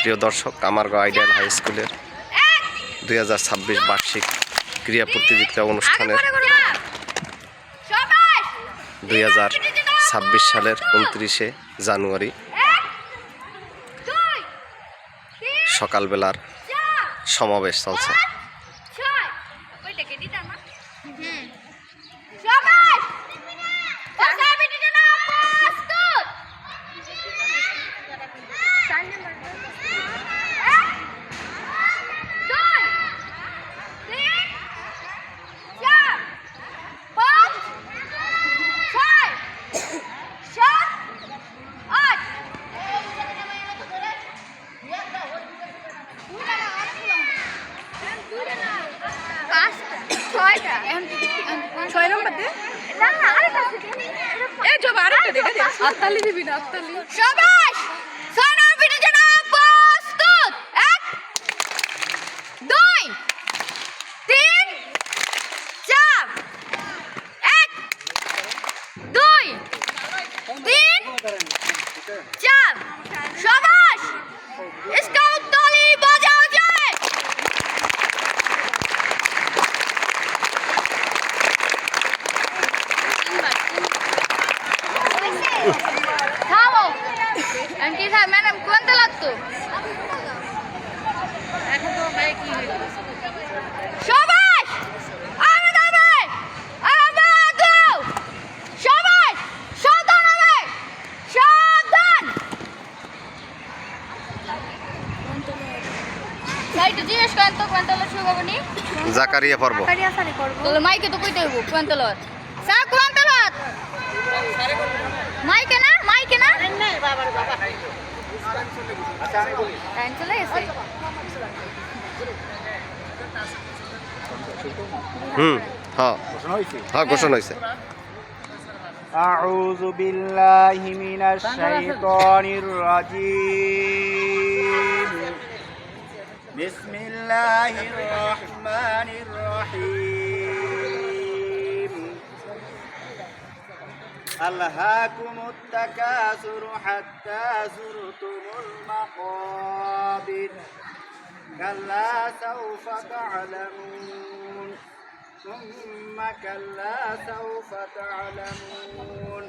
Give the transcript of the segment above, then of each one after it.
প্রিয় দর্শক, আমারগাঁও ideal high স্কুলের 2026 বার্ষিক ক্রীড়া প্রতিযোগিতা অনুষ্ঠানের 2026 সালের 29শে জানুয়ারি সকালবেলার সমাবেশ চলছে। ম্যাডাম কোনটা লাগতো সবাই সবাই সাবধান হবে, সাবধান। সাইটে জিজ্ঞেস করেন তো কোনটা শুরু করবো নি? জাকারিয়া পর্ব তাহলে মাইকে তো কইতে হইব কোনটা লট স্যার কোনটা লট মাইকে না টাইম চলে গেছে। হ্যাঁ, ঘোষণা হয়েছে। أعوذ بالله من الشيطان الرجيم بسم الله الرحمن الرحيم ألهاكم التكاثر حتى زرتم المقابر كلا سوف تعلمون ثم كلا سوف تعلمون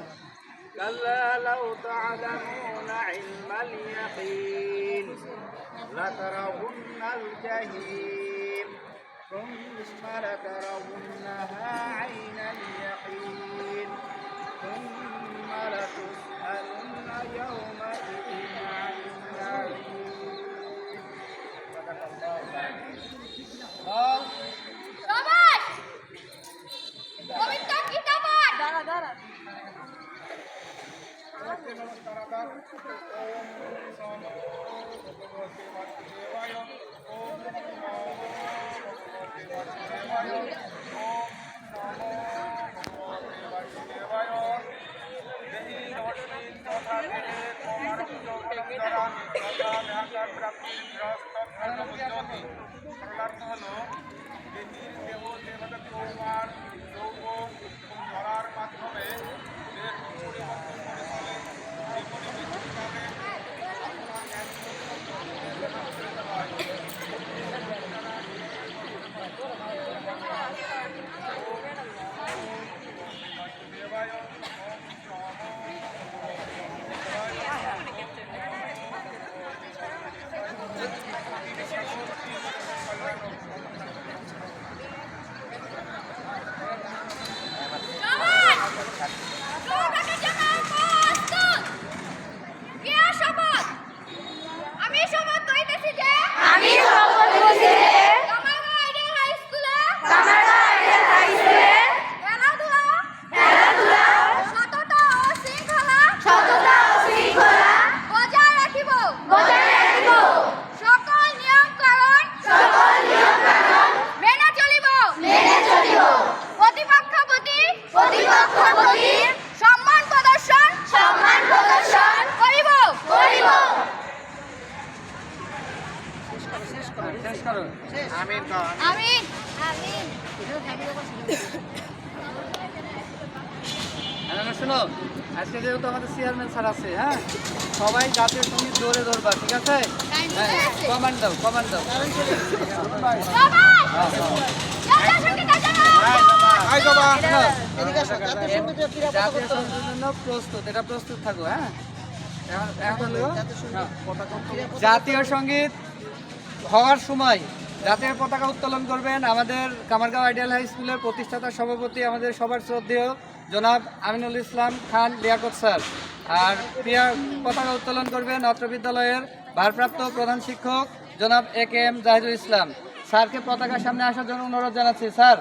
كلا لو تعلمون علم اليقين لترون الجحيم ثم لترونها عين اليقين ثم لتسألن يومئذ عن النعيم. صدق الله العظيم. শোনো, আজকে যেহেতু আমাদের চেয়ারম্যান স্যার আছে, হ্যাঁ, সবাই জাতীয় সঙ্গীত জোরে ধরবা, ঠিক আছে? হ্যাঁ, কমান্ড দাও, কমান্ড দাও। জাতীয় সঙ্গীতের জন্য প্রস্তুত, এটা প্রস্তুত থাকো, হ্যাঁ। এখন জাতীয় সঙ্গীত হওয়ার সময় জাতীয় পতাকা উত্তোলন করবেন আমাদের কামারগাঁও আইডিয়াল হাই স্কুলের প্রতিষ্ঠাতা সভাপতি, আমাদের সবার শ্রদ্ধেয় জনাব আমিনুল ইসলাম খান লিয়াকত স্যার। আর পতাকা উত্তোলন করবেন অত্র বিদ্যালয়ের ভারপ্রাপ্ত প্রধান শিক্ষক জনাব AK-M জাহিদুল ইসলাম। স্যারকে পতাকার সামনে আসার জন্য অনুরোধ জানাচ্ছি, স্যার।